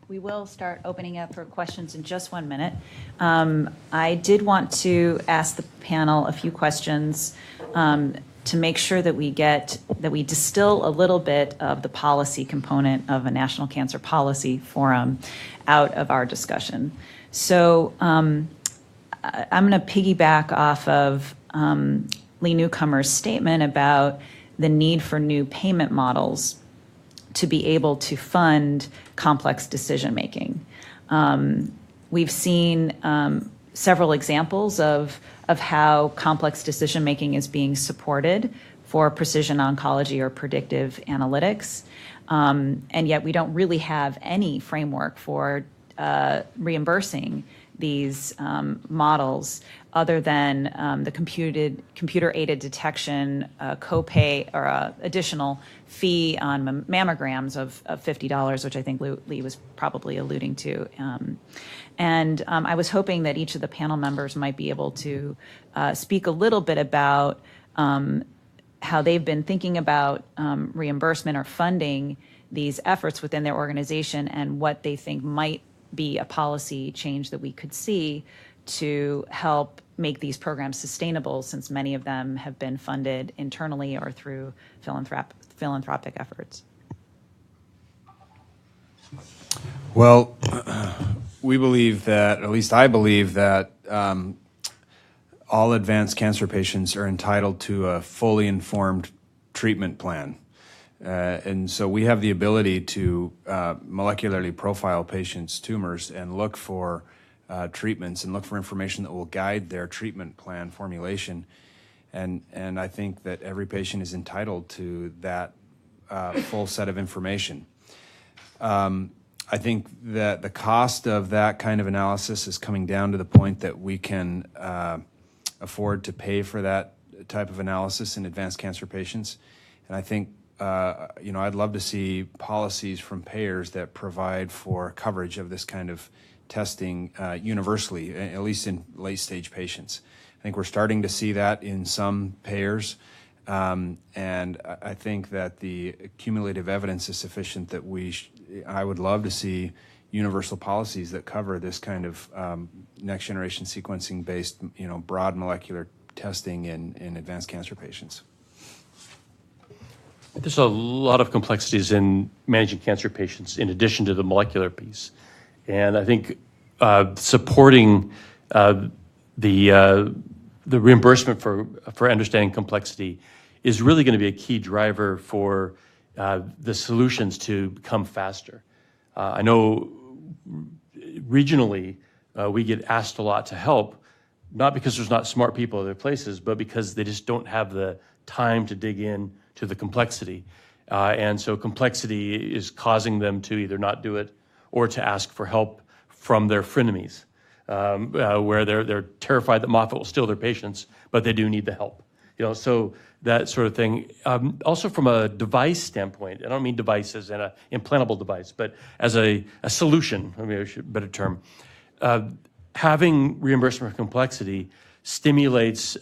We will start opening up for questions in just 1 minute. I did want to ask the panel a few questions to make sure that we distill a little bit of the policy component of a National Cancer Policy Forum out of our discussion. So I'm going to piggyback off of Lee Newcomer's statement about the need for new payment models to be able to fund complex decision-making. We've seen several examples of how complex decision-making is being supported for precision oncology or predictive analytics, and yet we don't really have any framework for reimbursing these models other than the computer-aided detection copay or additional fee on mammograms of $50, which I think Lee was probably alluding to. And I was hoping that each of the panel members might be able to speak a little bit about how they've been thinking about reimbursement or funding these efforts within their organization and what they think might be a policy change that we could see to help make these programs sustainable, since many of them have been funded internally or through philanthropic efforts. Well, we believe that, at least I believe that all advanced cancer patients are entitled to a fully informed treatment plan. And so we have the ability to molecularly profile patients' tumors and look for treatments and look for information that will guide their treatment plan formulation. And I think that every patient is entitled to that full set of information. I think that the cost of that kind of analysis is coming down to the point that we can afford to pay for that type of analysis in advanced cancer patients. And I think I'd love to see policies from payers that provide for coverage of this kind of testing universally, at least in late-stage patients. I think we're starting to see that in some payers, and I think that the cumulative evidence is sufficient that I would love to see universal policies that cover this kind of next-generation sequencing-based, broad molecular testing in advanced cancer patients. There's a lot of complexities in managing cancer patients in addition to the molecular piece. And I think supporting the reimbursement for understanding complexity is really going to be a key driver for the solutions to come faster. I know regionally we get asked a lot to help, not because there's not smart people in other places, but because they just don't have the time to dig in to the complexity. And so complexity is causing them to either not do it or to ask for help from their frenemies, where they're terrified that Moffitt will steal their patients, but they do need the help. So that sort of thing. Also from a device standpoint, I don't mean device as an implantable device, but as a solution, maybe I should better term. Having reimbursement for complexity stimulates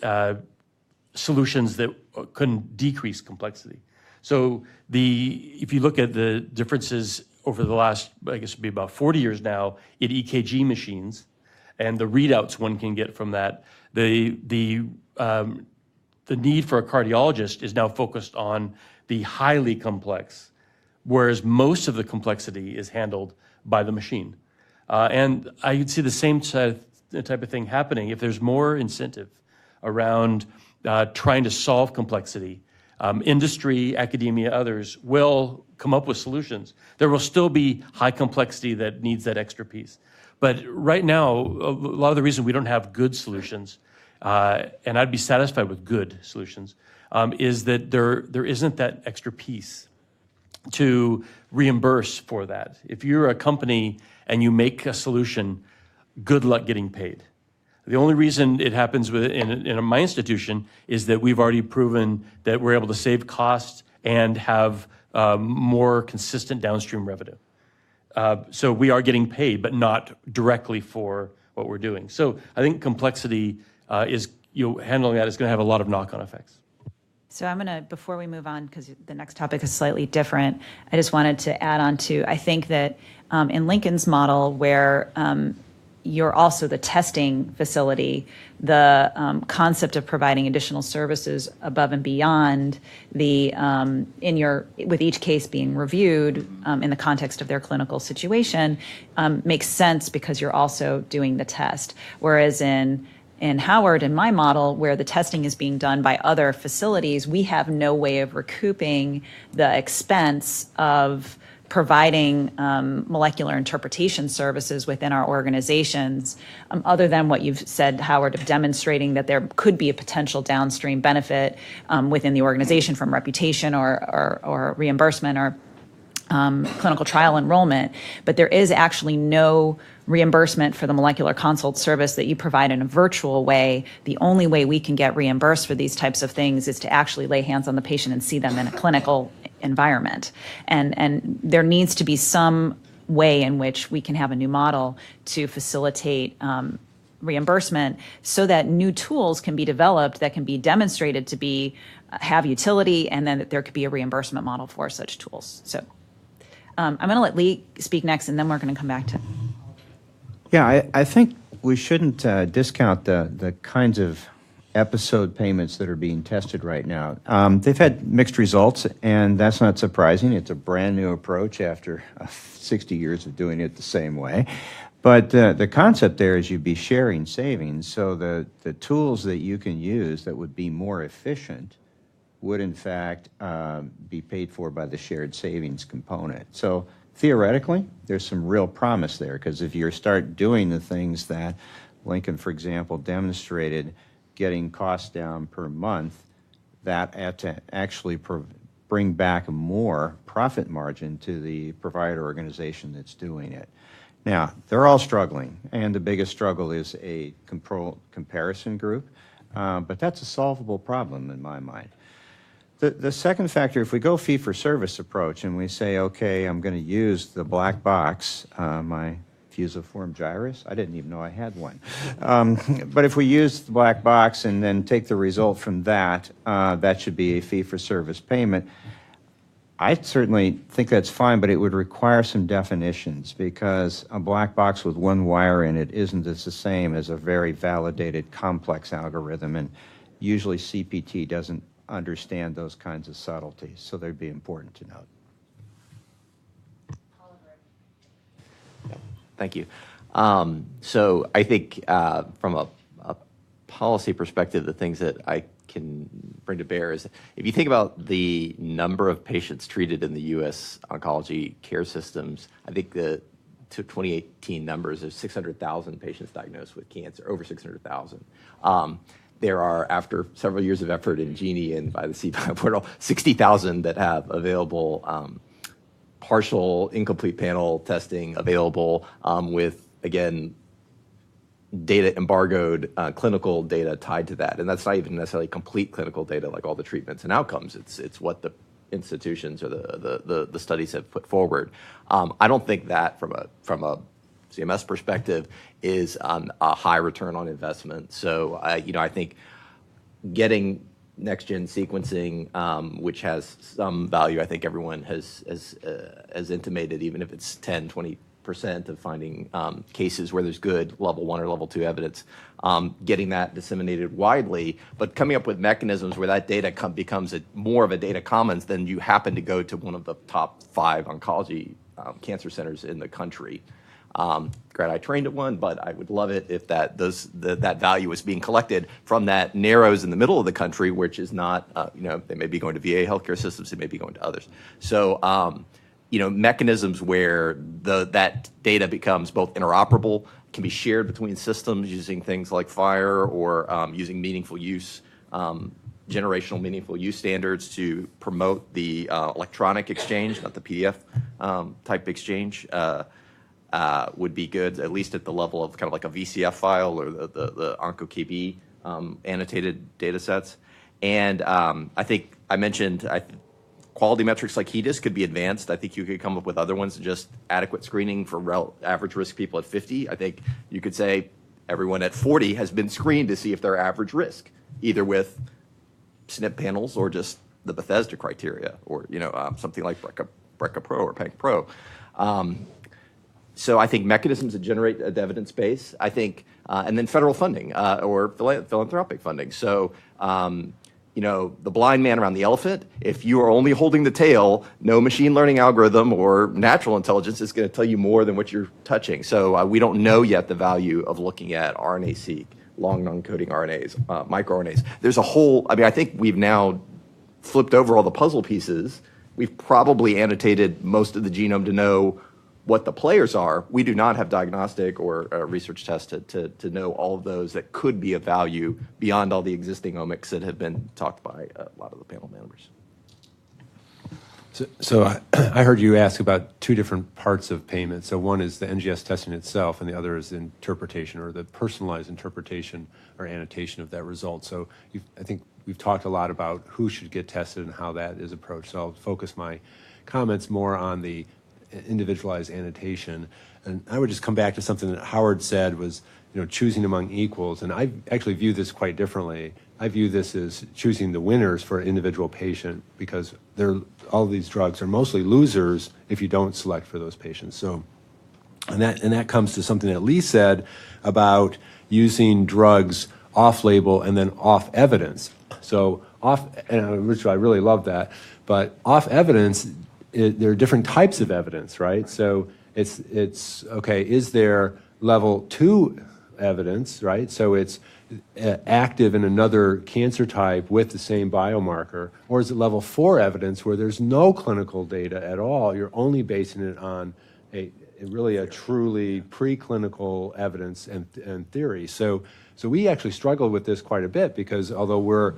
solutions that can decrease complexity. So if you look at the differences over the last, I guess it'd be about 40 years now, in EKG machines and the readouts one can get from that, the need for a cardiologist is now focused on the highly complex, whereas most of the complexity is handled by the machine. And I could see the same type of thing happening if there's more incentive around trying to solve complexity. Industry, academia, others will come up with solutions. There will still be high complexity that needs that extra piece. But right now, a lot of the reason we don't have good solutions, and I'd be satisfied with good solutions, is that there isn't that extra piece to reimburse for that. If you're a company and you make a solution, good luck getting paid. The only reason it happens in my institution is that we've already proven that we're able to save costs and have more consistent downstream revenue. So we are getting paid, but not directly for what we're doing. So I think complexity handling that is going to have a lot of knock-on effects. So I'm going to, before we move on, because the next topic is slightly different, I just wanted to add on to, I think that in Lincoln's model, where you're also the testing facility, the concept of providing additional services above and beyond the, with each case being reviewed in the context of their clinical situation, makes sense because you're also doing the test. Whereas in Howard, in my model, where the testing is being done by other facilities, we have no way of recouping the expense of providing molecular interpretation services within our organizations, other than what you've said, Howard, of demonstrating that there could be a potential downstream benefit within the organization from reputation or reimbursement or clinical trial enrollment. But there is actually no reimbursement for the molecular consult service that you provide in a virtual way. The only way we can get reimbursed for these types of things is to actually lay hands on the patient and see them in a clinical environment. And there needs to be some way in which we can have a new model to facilitate reimbursement so that new tools can be developed that can be demonstrated to be have utility, and then that there could be a reimbursement model for such tools. So I'm going to let Lee speak next, and then we're going to come back to. Yeah, I think we shouldn't discount the kinds of episode payments that are being tested right now. They've had mixed results, and that's not surprising. It's a brand new approach after 60 years of doing it the same way. But the concept there is you'd be sharing savings, so the tools that you can use that would be more efficient would in fact be paid for by the shared savings component. So theoretically, there's some real promise there, because if you start doing the things that Lincoln, for example, demonstrated, getting costs down per month, that had to actually bring back more profit margin to the provider organization that's doing it. Now, they're all struggling, and the biggest struggle is a comparison group, but that's a solvable problem in my mind. The second factor, if we go fee-for-service approach and we say, okay, I'm going to use the black box, my fusiform gyrus, I didn't even know I had one. But if we use the black box and then take the result from that, that should be a fee-for-service payment. I certainly think that's fine, but it would require some definitions, because a black box with one wire in it isn't the same as a very validated complex algorithm, and usually CPT doesn't understand those kinds of subtleties, so they'd be important to note. Thank you. So I think from a policy perspective, the things that I can bring to bear is, if you think about the number of patients treated in the U.S. oncology care systems, I think the 2018 numbers of 600,000 patients diagnosed with cancer, over 600,000. There are, after several years of effort in Genie and by the CPI portal, 60,000 that have available partial incomplete panel testing available with, again, data embargoed, clinical data tied to that. And that's not even necessarily complete clinical data like all the treatments and outcomes. It's what the institutions or the studies have put forward. I don't think that from a CMS perspective is a high return on investment. So I think getting next-gen sequencing, which has some value, I think everyone has intimated, even if it's 10, 20% of finding cases where there's good level 1 or level 2 evidence, getting that disseminated widely, but coming up with mechanisms where that data becomes more of a data commons than you happen to go to one of the top 5 oncology cancer centers in the country. Glad I trained at one, but I would love it if that value is being collected from that narrows in the middle of the country, which is not, they may be going to VA healthcare systems, they may be going to others. So, mechanisms where that data becomes both interoperable, can be shared between systems using things like FHIR or using meaningful use, generational meaningful use standards to promote the electronic exchange, not the PDF type exchange. Would be good, at least at the level of kind of like a VCF file or the OncoKB annotated data sets. And I think I mentioned quality metrics like HEDIS could be advanced. I think you could come up with other ones, just adequate screening for average risk people at 50. I think you could say everyone at 40 has been screened to see if they're average risk, either with SNP panels or just the Bethesda criteria, or something like BRCA Pro or PANC Pro. So I think mechanisms that generate the evidence base, I think, and then federal funding or philanthropic funding. So, the blind man around the elephant, if you are only holding the tail, no machine learning algorithm or natural intelligence is going to tell you more than what you're touching. So we don't know yet the value of looking at RNA-seq, long non-coding RNAs, microRNAs. There's a whole, I think we've now flipped over all the puzzle pieces. We've probably annotated most of the genome to know what the players are. We do not have diagnostic or research tests to know all of those that could be of value beyond all the existing omics that have been talked by a lot of the panel members. So I heard you ask about two different parts of payment. So one is the NGS testing itself, and the other is the interpretation or the personalized interpretation or annotation of that result. So I think we've talked a lot about who should get tested and how that is approached. So I'll focus my comments more on the individualized annotation. And I would just come back to something that Howard said was, choosing among equals. And I actually view this quite differently. I view this as choosing the winners for an individual patient, because all of these drugs are mostly losers if you don't select for those patients. So, and that comes to something that Lee said about using drugs off-label and then off-evidence. So which I really love that, but off-evidence, there are different types of evidence, right? So it's okay, is there level 2 evidence, right? So it's active in another cancer type with the same biomarker, or is it level 4 evidence where there's no clinical data at all? You're only basing it on a truly preclinical evidence and theory. So we actually struggled with this quite a bit, because although we're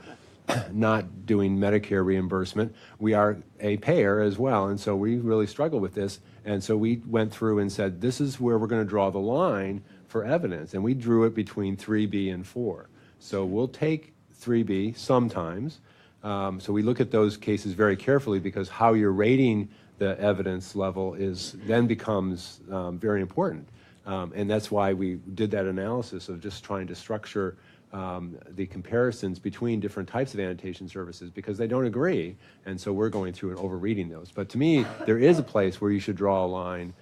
not doing Medicare reimbursement, we are a payer as well, and so we really struggle with this. And so we went through and said, this is where we're going to draw the line for evidence, and we drew it between 3B and 4. So we'll take 3B sometimes. So we look at those cases very carefully, because how you're rating the evidence level then becomes very important. And that's why we did that analysis of just trying to structure the comparisons between different types of annotation services, because they don't agree, and so we're going through and overreading those. But to me, there is a place where you should draw a line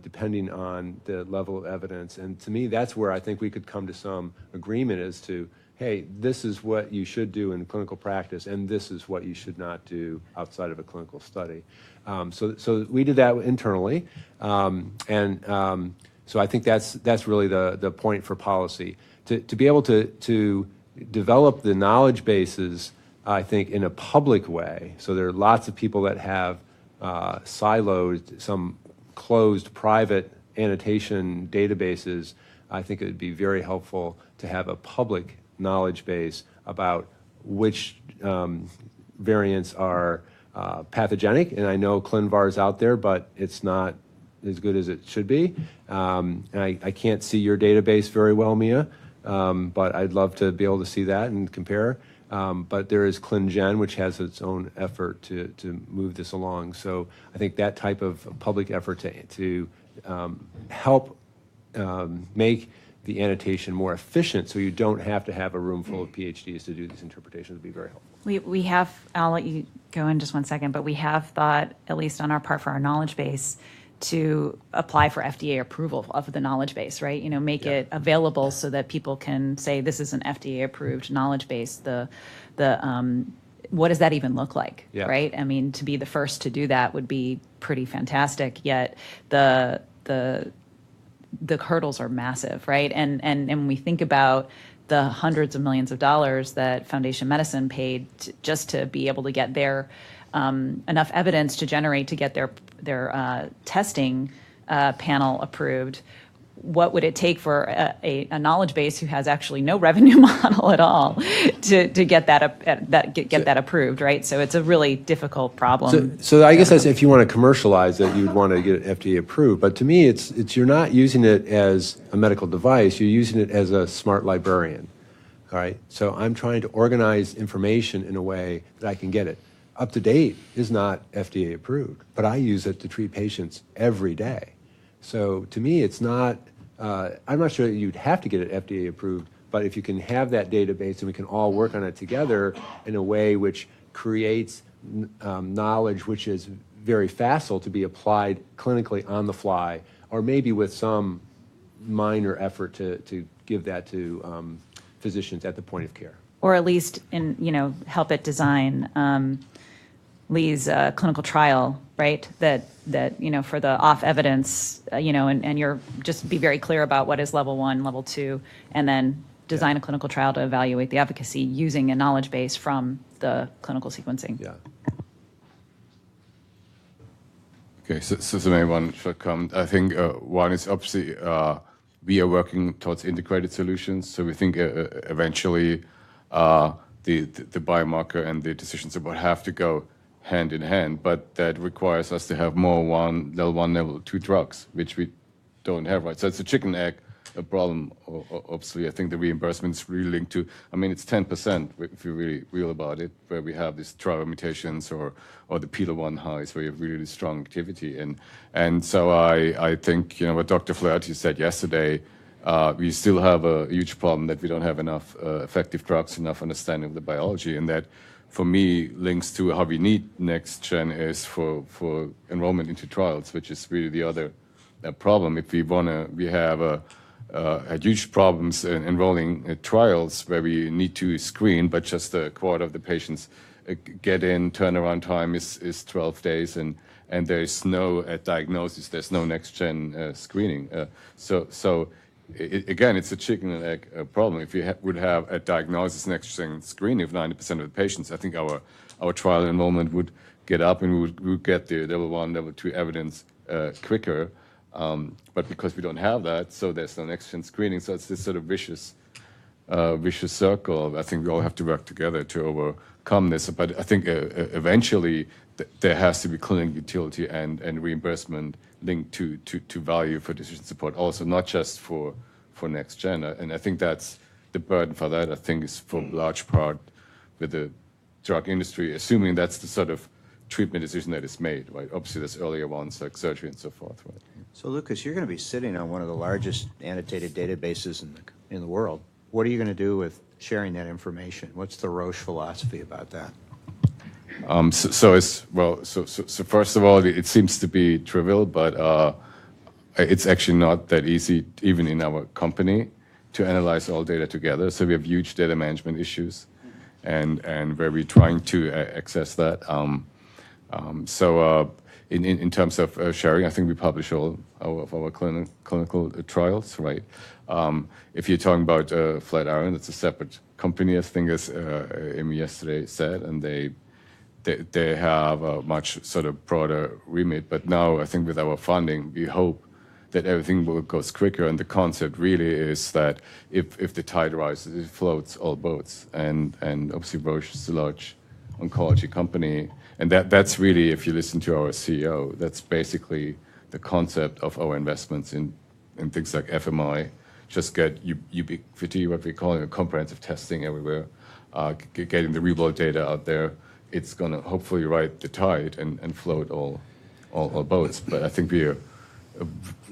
depending on the level of evidence, and to me, that's where I think we could come to some agreement as to, hey, this is what you should do in clinical practice, and this is what you should not do outside of a clinical study. So we did that internally, so I think that's really the point for policy. To be able to develop the knowledge bases, I think, in a public way. So there are lots of people that have siloed some closed private annotation databases. I think it would be very helpful to have a public knowledge base about which variants are pathogenic. And I know ClinVar is out there, but it's not as good as it should be. And I can't see your database very well, Mia. But I'd love to be able to see that and compare. But there is ClinGen, which has its own effort to move this along. So I think that type of public effort to help make the annotation more efficient, so you don't have to have a room full of PhDs to do these interpretations, would be very helpful. We have, I'll let you go in just one second, but we have thought, at least on our part for our knowledge base, to apply for FDA approval of the knowledge base, right? Make it available so that people can say, this is an FDA approved knowledge base. What does that even look like, right? I mean, to be the first to do that would be pretty fantastic, yet the hurdles are massive, right? And when we think about the hundreds of millions of dollars that Foundation Medicine paid just to be able to get their enough evidence to get their testing panel approved, what would it take for a knowledge base who has actually no revenue model at all to get that approved, right? So it's a really difficult problem. So I guess that's, if you want to commercialize it, you'd want to get it FDA approved. But to me, it's you're not using it as a medical device. You're using it as a smart librarian. All right. So I'm trying to organize information in a way that I can get it. Up to date is not FDA approved, but I use it to treat patients every day. So to me, it's not, I'm not sure that you'd have to get it FDA approved, But if you can have that database and we can all work on it together in a way which creates knowledge which is very facile to be applied clinically on the fly, or maybe with some minor effort to give that to physicians at the point of care. Or at least help it design Lee's clinical trial, right? That for the off evidence, and you're just be very clear about what is level 1, level 2, and then design a clinical trial to evaluate the efficacy using a knowledge base from the clinical sequencing. Yeah. Okay, so maybe one short comment. I think one is obviously we are working towards integrated solutions. So we think eventually the biomarker and the decision support have to go hand in hand, but that requires us to have more level 1, level 2 drugs, which we don't have, right? So it's a chicken egg problem. Obviously, I think the reimbursement is really linked to, it's 10% if you're really real about it, where we have these driver mutations or the PILA1 highs where you have really strong activity. And so I think, what Dr. Flaherty said yesterday, we still have a huge problem that we don't have enough effective drugs, enough understanding of the biology, and that for me links to how we need next gen is for enrollment into trials, which is really the other problem. If we have had huge problems in enrolling trials where we need to screen, but just a quarter of the patients get in. Turnaround time is 12 days, and there's no diagnosis. There's no next gen screening. Again, it's a chicken and egg problem. If you would have a diagnosis next gen screening of 90% of the patients, I think our trial enrollment would get up, and we would get the level 1, level 2 evidence quicker. But because we don't have that, so there's no next-gen screening. So it's this sort of vicious circle. I think we all have to work together to overcome this. But I think eventually there has to be clinical utility and reimbursement linked to value for decision support, also not just for next-gen. And I think that's the burden for that, I think, is for large part with the drug industry, assuming that's the sort of treatment decision that is made, right? Obviously, there's earlier ones like surgery and so forth, right? So, Lucas, you're going to be sitting on one of the largest annotated databases in the world. What are you going to do with sharing that information? What's the Roche philosophy about that? So first of all, it seems to be trivial, but it's actually not that easy, even in our company, to analyze all data together. So we have huge data management issues, and where we're trying to access that. In terms of sharing, I think we publish all of our clinical trials, right? If you're talking about Flatiron, it's a separate company, I think, as Amy yesterday said, and they have a much sort of broader remit. But now, I think with our funding, we hope that everything goes quicker. And the concept really is that if the tide rises, it floats all boats. And obviously, Roche is a large oncology company. And that's really, if you listen to our CEO, that's basically the concept of our investments in things like FMI. Just get ubiquity, what we call comprehensive testing everywhere, getting the real-world data out there. It's going to hopefully ride the tide and float all boats. But I think we are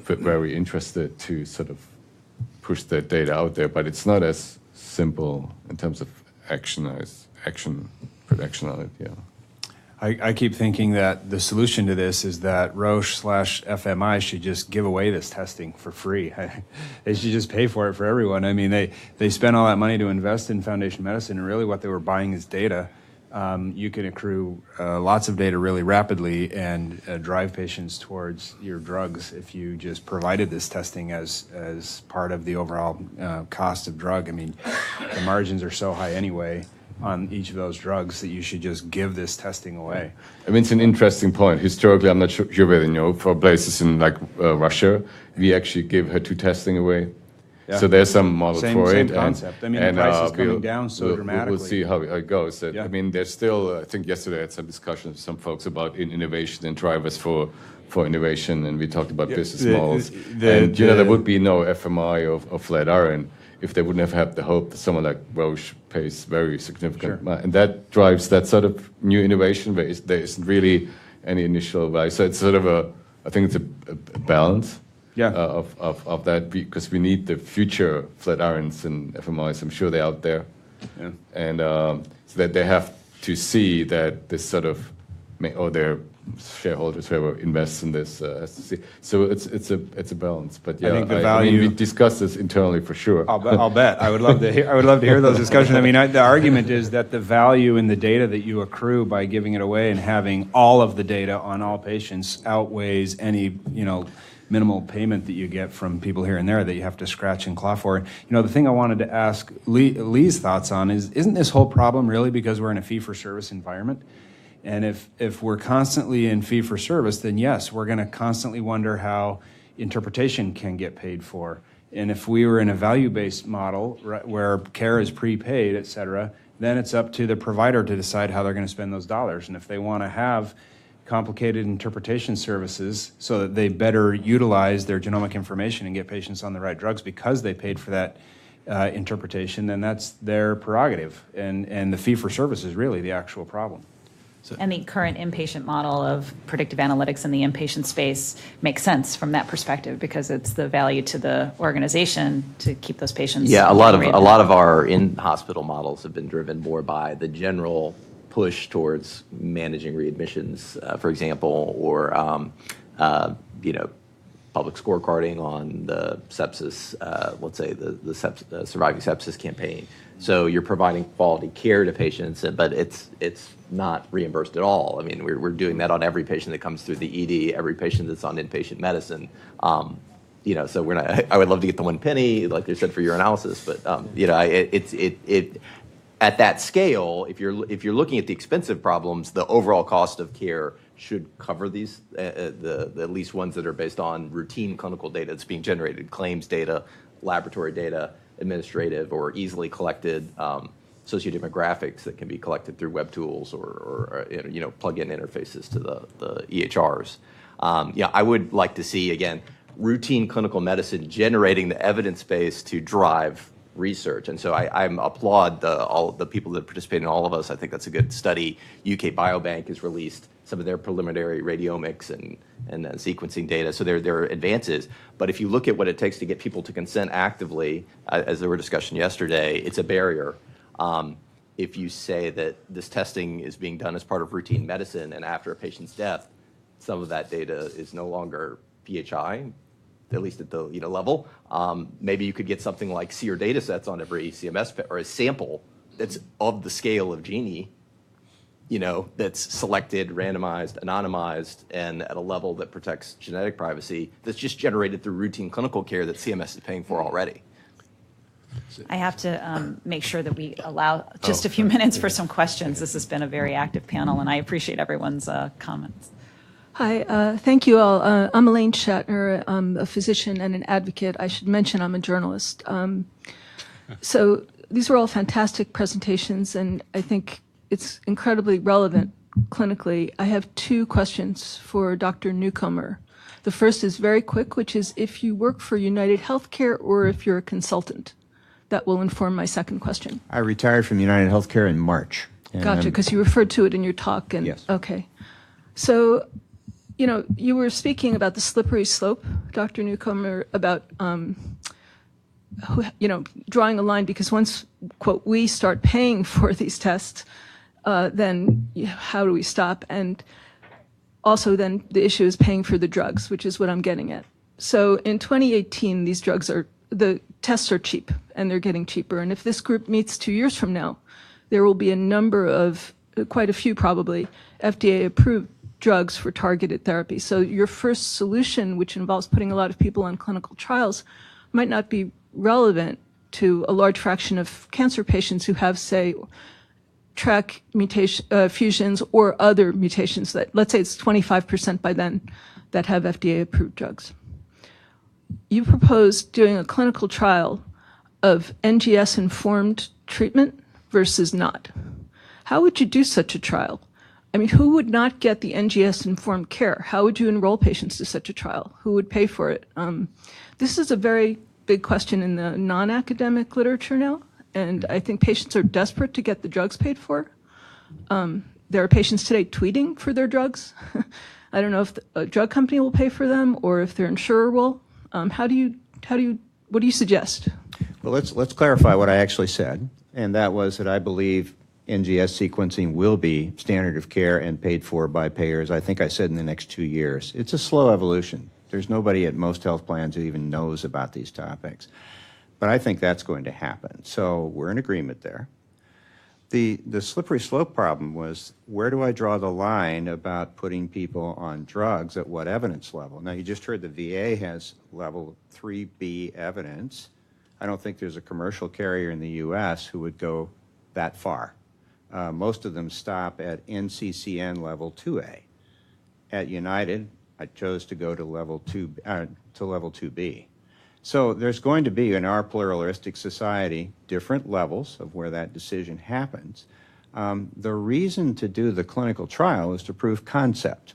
very interested to sort of push the data out there. But it's not as simple in terms of action on it, yeah. I keep thinking that the solution to this is that Roche/FMI should just give away this testing for free. They should just pay for it for everyone. I mean, they spent all that money to invest in Foundation Medicine, and really what they were buying is data. You can accrue lots of data really rapidly and drive patients towards your drugs if you just provided this testing as part of the overall cost of drug. I mean, the margins are so high anyway on each of those drugs that you should just give this testing away. I mean, it's an interesting point. Historically, I'm not sure whether you know, for places in like Russia, we actually give HER2 testing away. Yeah. So there's some model for it. Same concept. I mean, the price is coming down so dramatically. We'll see how it goes. I mean, there's still, I think yesterday I had some discussions with some folks about innovation and drivers for innovation, and we talked about business models. And there would be no FMI or Flatiron if they wouldn't have had the hope that someone like Roche pays very significant money. And that drives that sort of new innovation where there isn't really any initial value. So it's sort of I think it's a balance. Yeah. Of that, because we need the future Flatirons and FMIs. I'm sure they're out there. Yeah. And so that they have to see that this sort of, or their shareholders, whoever invests in this, has to see. So it's a balance. But yeah, I think the I value. mean, we discuss this internally for sure. I'll bet. I would love to hear those discussions. I mean, the argument is that the value in the data that you accrue by giving it away and having all of the data on all patients outweighs any, minimal payment that you get from people here and there that you have to scratch and claw for. The thing I wanted to ask Lee's thoughts on is, isn't this whole problem really because we're in a fee-for-service environment? And if we're constantly in fee-for-service, then yes, we're going to constantly wonder how interpretation can get paid for. And if we were in a value-based model, right, where care is prepaid, et cetera, then it's up to the provider to decide how they're going to spend those dollars. And if they want to have complicated interpretation services so that they better utilize their genomic information and get patients on the right drugs because they paid for that interpretation, then that's their prerogative. And the fee-for-service is really the actual problem. And the current inpatient model of predictive analytics in the inpatient space makes sense from that perspective because it's the value to the organization to keep those patients. Yeah, a lot of our in-hospital models have been driven more by the general push towards managing readmissions, for example, or public scorecarding on the sepsis, let's say the Surviving Sepsis campaign. So you're providing quality care to patients, but it's not reimbursed at all. I mean, we're doing that on every patient that comes through the ED, every patient that's on inpatient medicine. So we're not. I would love to get the one penny, like they said, for your analysis, but at that scale, if you're looking at the expensive problems, the overall cost of care should cover these, the at least ones that are based on routine clinical data that's being generated, claims data, laboratory data, administrative or easily collected sociodemographics that can be collected through web tools or plug-in interfaces to the EHRs. I would like to see, again, routine clinical medicine generating the evidence base to drive research. And so I applaud all the people that participate in all of us. I think that's a good study. UK Biobank has released some of their preliminary radiomics and sequencing data. So there are advances. But if you look at what it takes to get people to consent actively, as there were discussion yesterday, it's a barrier. If you say that this testing is being done as part of routine medicine and after a patient's death, some of that data is no longer PHI, at least at the level. Maybe you could get something like SEER data sets on every CMS or a sample that's of the scale of Genie, that's selected, randomized, anonymized, and at a level that protects genetic privacy that's just generated through routine clinical care that CMS is paying for already. I have to make sure that we allow just a few minutes for some questions. This has been a very active panel, and I appreciate everyone's comments. Hi, thank you all. I'm Elaine Shatner. I'm a physician and an advocate. I should mention I'm a journalist. So these were all fantastic presentations, and I think it's incredibly relevant clinically. I have two questions for Dr. Newcomer. The first is very quick, which is if you work for United Healthcare or if you're a consultant. That will inform my second question. I retired from United Healthcare in March. Gotcha, because you referred to it in your talk. And, yes. Okay. So, you were speaking about the slippery slope, Dr. Newcomer, about, drawing a line, because once, quote, we start paying for these tests, then how do we stop? And also then the issue is paying for the drugs, which is what I'm getting at. So in 2018, the tests are cheap, and they're getting cheaper. And if this group meets 2 years from now, there will be a number of, quite a few probably, FDA-approved drugs for targeted therapy. So your first solution, which involves putting a lot of people on clinical trials, might not be relevant to a large fraction of cancer patients who have, say, TRAC mutation, fusions or other mutations that, let's say it's 25% by then, that have FDA-approved drugs. You proposed doing a clinical trial of NGS-informed treatment versus not. How would you do such a trial? I mean, who would not get the NGS-informed care? How would you enroll patients to such a trial? Who would pay for it? This is a very big question in the non-academic literature now, and I think patients are desperate to get the drugs paid for. There are patients today tweeting for their drugs. I don't know if a drug company will pay for them or if their insurer will. What do you suggest? Well, let's clarify what I actually said, and that was that I believe NGS sequencing will be standard of care and paid for by payers. I think I said in the next 2 years. It's a slow evolution. There's nobody at most health plans who even knows about these topics. But I think that's going to happen. So we're in agreement there. The slippery slope problem was, where do I draw the line about putting people on drugs at what evidence level? Now, you just heard the VA has level 3B evidence. I don't think there's a commercial carrier in the U.S. who would go that far. Most of them stop at NCCN level 2A. At United, I chose to go to level 2B. So there's going to be, in our pluralistic society, different levels of where that decision happens. The reason to do the clinical trial is to prove concept.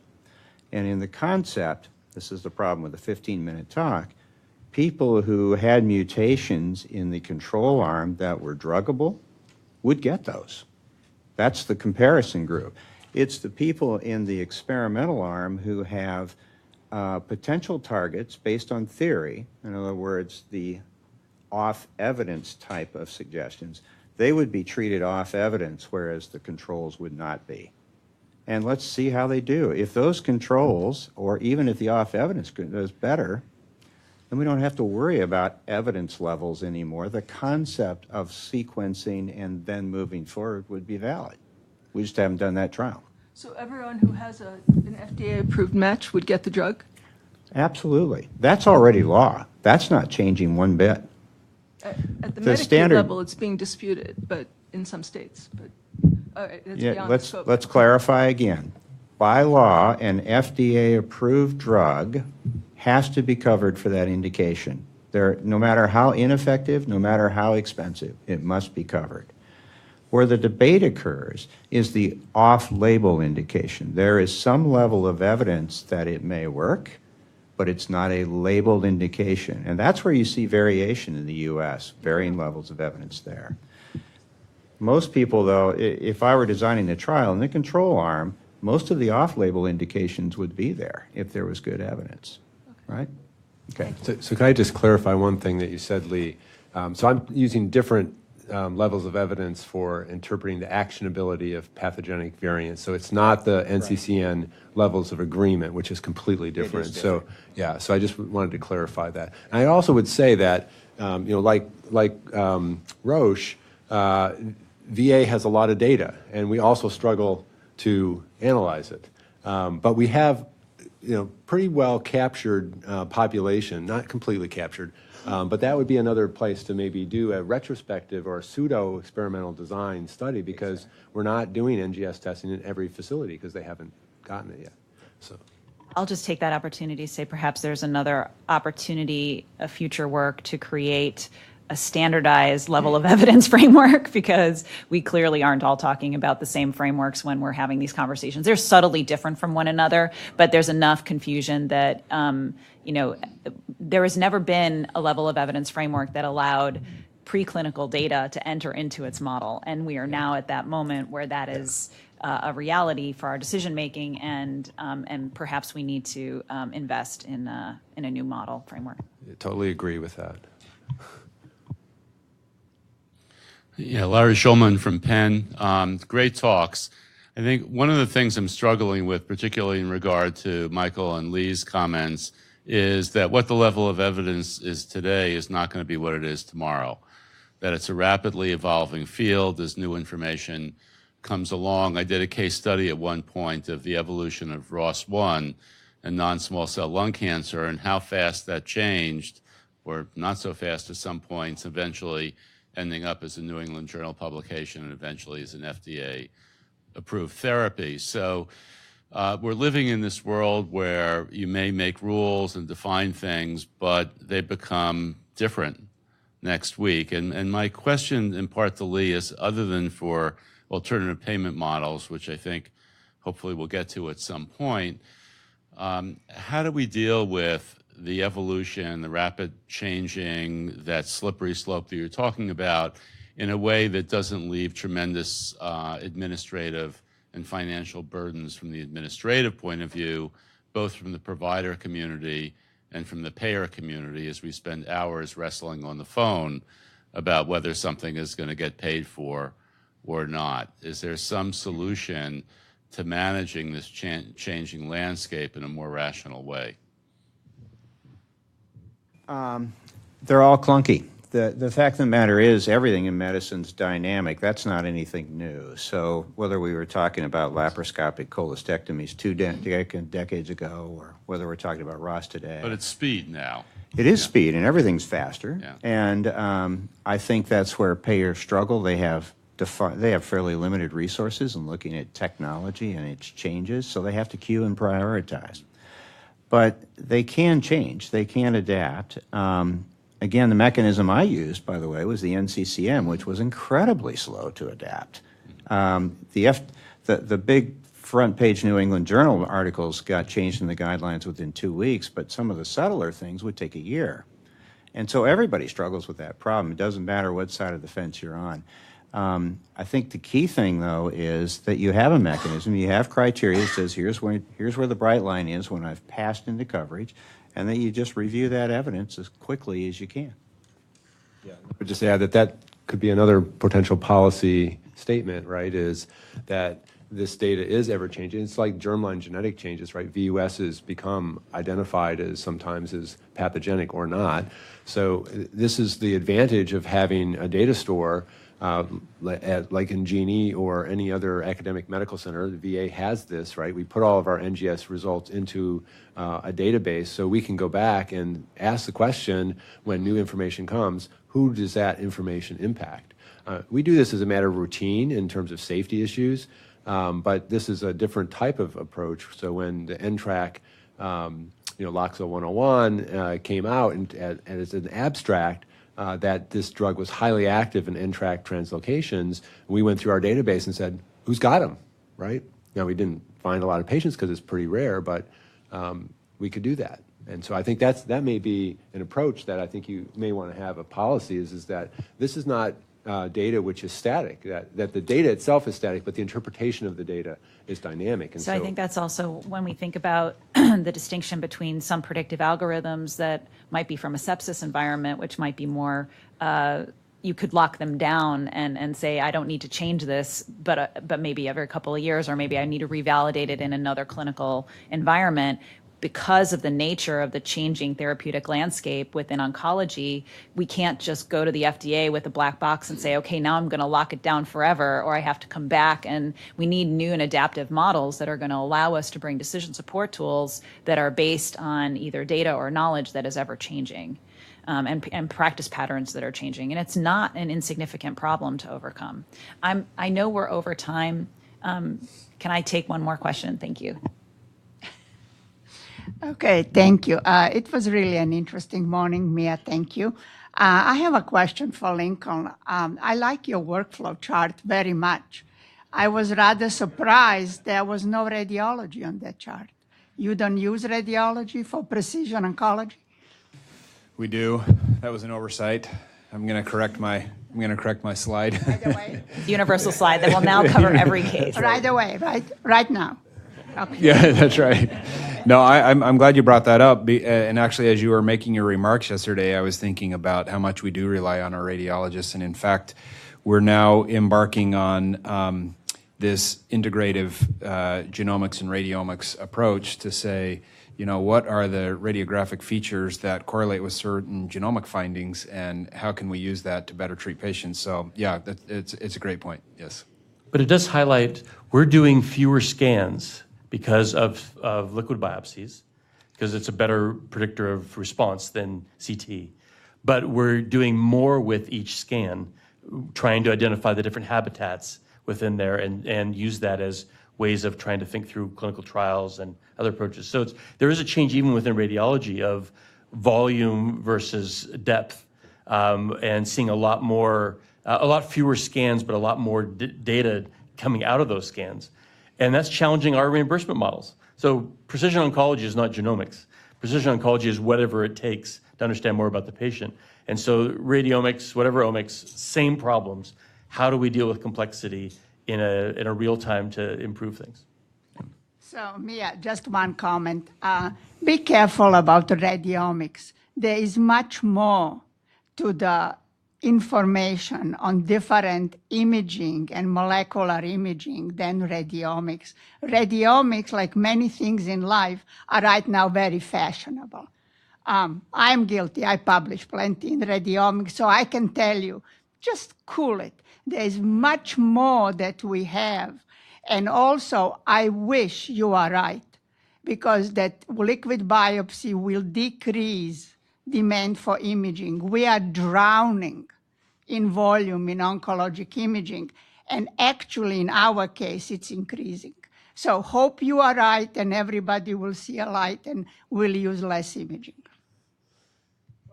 And in the concept, this is the problem with the 15-minute talk, people who had mutations in the control arm that were druggable would get those. That's the comparison group. It's the people in the experimental arm who have potential targets based on theory, in other words, the off-evidence type of suggestions. They would be treated off-evidence, whereas the controls would not be. And let's see how they do. If those controls, or even if the off-evidence does better, then we don't have to worry about evidence levels anymore. The concept of sequencing and then moving forward would be valid. We just haven't done that trial. So everyone who has an FDA-approved match would get the drug? Absolutely. That's already law. That's not changing one bit. At the The Medicaid standard- level, it's being disputed, but in some states. But all right, that's Yeah, beyond the scope. let's clarify again. By law, an FDA-approved drug has to be covered for that indication. No matter how ineffective, no matter how expensive, it must be covered. Where the debate occurs is the off-label indication. There is some level of evidence that it may work, but it's not a labeled indication. And that's where you see variation in the U.S., varying levels of evidence there. Most people, though, if I were designing the trial in the control arm, most of the off-label indications would be there if there was good evidence, right? Okay. So can I just clarify one thing that you said, Lee? So I'm using different levels of evidence for interpreting the actionability of pathogenic variants. So it's not the NCCN levels of agreement, which is completely different. So yeah, so I just wanted to clarify that. And I also would say that, like Roche, VA has a lot of data, and we also struggle to analyze it. But we have, pretty well captured population, not completely captured, but that would be another place to maybe do a retrospective or a pseudo-experimental design study, because we're not doing NGS testing in every facility because they haven't gotten it yet. So I'll just take that opportunity to say perhaps there's another opportunity, a future work to create a standardized level of evidence framework, because we clearly aren't all talking about the same frameworks when we're having these conversations. They're subtly different from one another, but there's enough confusion that, there has never been a level of evidence framework that allowed preclinical data to enter into its model. And we are now at that moment where that is a reality for our decision making, and perhaps we need to invest in a new model framework. I totally agree with that. Yeah, Larry Schulman from Penn. Great talks. I think one of the things I'm struggling with, particularly in regard to Michael and Lee's comments, is that what the level of evidence is today is not going to be what it is tomorrow. That it's a rapidly evolving field as new information comes along. I did a case study at one point of the evolution of ROS1 and non-small cell lung cancer, and how fast that changed, or not so fast at some points, eventually ending up as a New England Journal publication and eventually as an FDA-approved therapy. So we're living in this world where you may make rules and define things, but they become different next week. And my question in part to Lee is, other than for alternative payment models, which I think hopefully we'll get to at some point, how do we deal with the evolution, the rapid changing, that slippery slope that you're talking about, in a way that doesn't leave tremendous administrative and financial burdens from the administrative point of view, both from the provider community and from the payer community as we spend hours wrestling on the phone about whether something is going to get paid for or not? Is there some solution to managing this changing landscape in a more rational way? They're all clunky. The fact of the matter is everything in medicine's dynamic. That's not anything new. So whether we were talking about laparoscopic cholecystectomies two decades ago or whether we're talking about Ross today. But it's speed now. It is speed, and everything's faster. Yeah. And I think that's where payers struggle. They have fairly limited resources in looking at technology and its changes, so they have to queue and prioritize. But they can change. They can adapt. Again, the mechanism I used, by the way, was the NCCM, which was incredibly slow to adapt. The big front page New England Journal articles got changed in the guidelines within 2 weeks, but some of the subtler things would take a year. And so everybody struggles with that problem. It doesn't matter what side of the fence you're on. I think the key thing, though, is that you have a mechanism, you have criteria that says here's where the bright line is when I've passed into coverage, and that you just review that evidence as quickly as you can. Yeah, I would just add that could be another potential policy statement, right, is that this data is ever-changing. It's like germline genetic changes, right? VUSs become identified as sometimes as pathogenic or not. So this is the advantage of having a data store like in Genie or any other academic medical center. The VA has this, right? We put all of our NGS results into a database so we can go back and ask the question when new information comes, who does that information impact? We do this as a matter of routine in terms of safety issues, but this is a different type of approach. So when the NTRAC, Loxo 101 came out and as an abstract, that this drug was highly active in NTRAC translocations, we went through our database and said, who's got them, right? Now, we didn't find a lot of patients because it's pretty rare, but we could do that. And so I think that may be an approach that I think you may want to have a policy is that this is not data which is static, that the data itself is static, but the interpretation of the data is dynamic. And so I think that's also when we think about the distinction between some predictive algorithms that might be from a sepsis environment, which might be more, you could lock them down and say, I don't need to change this, but maybe every couple of years, or maybe I need to revalidate it in another clinical environment. Because of the nature of the changing therapeutic landscape within oncology, we can't just go to the FDA with a black box and say, okay, now I'm going to lock it down forever, or I have to come back. And we need new and adaptive models that are going to allow us to bring decision support tools that are based on either data or knowledge that is ever changing, and practice patterns that are changing. And it's not an insignificant problem to overcome. I know we're over time. Can I take one more question? Thank you. Okay, thank you. It was really an interesting morning, Mia. Thank you. I have a question for Lincoln. I like your workflow chart very much. I was rather surprised there was no radiology on that chart. You don't use radiology for precision oncology? We do. That was an oversight. I'm going to correct my slide. Right away? Universal slide that will now cover every case. Right away, right now. Okay. Yeah, that's right. No, I'm glad you brought that up. And actually, as you were making your remarks yesterday, I was thinking about how much we do rely on our radiologists. And in fact, we're now embarking on this integrative genomics and radiomics approach to say, what are the radiographic features that correlate with certain genomic findings, and how can we use that to better treat patients? So, yeah, it's a great point. Yes. But it does highlight we're doing fewer scans because of liquid biopsies, because it's a better predictor of response than CT. But we're doing more with each scan, trying to identify the different habitats within there and use that as ways of trying to think through clinical trials and other approaches. So there is a change even within radiology of volume versus depth, and seeing a lot fewer scans, but a lot more data coming out of those scans. And that's challenging our reimbursement models. So precision oncology is not genomics. Precision oncology is whatever it takes to understand more about the patient. And so radiomics, whatever omics, same problems. How do we deal with complexity in a real time to improve things? So, Mia, just one comment. Be careful about radiomics. There is much more to the information on different imaging and molecular imaging than radiomics. Radiomics, like many things in life, are right now very fashionable. I'm guilty. I publish plenty in radiomics, so I can tell you, just cool it. There's much more that we have. And also, I wish you are right, because that liquid biopsy will decrease demand for imaging. We are drowning in volume in oncologic imaging, and actually, in our case, it's increasing. So hope you are right, and everybody will see a light and will use less imaging.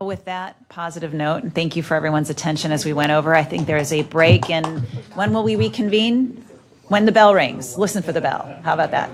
With that positive note, and thank you for everyone's attention as we went over. I think there is a break, and when will we reconvene? When the bell rings. Listen for the bell. How about that?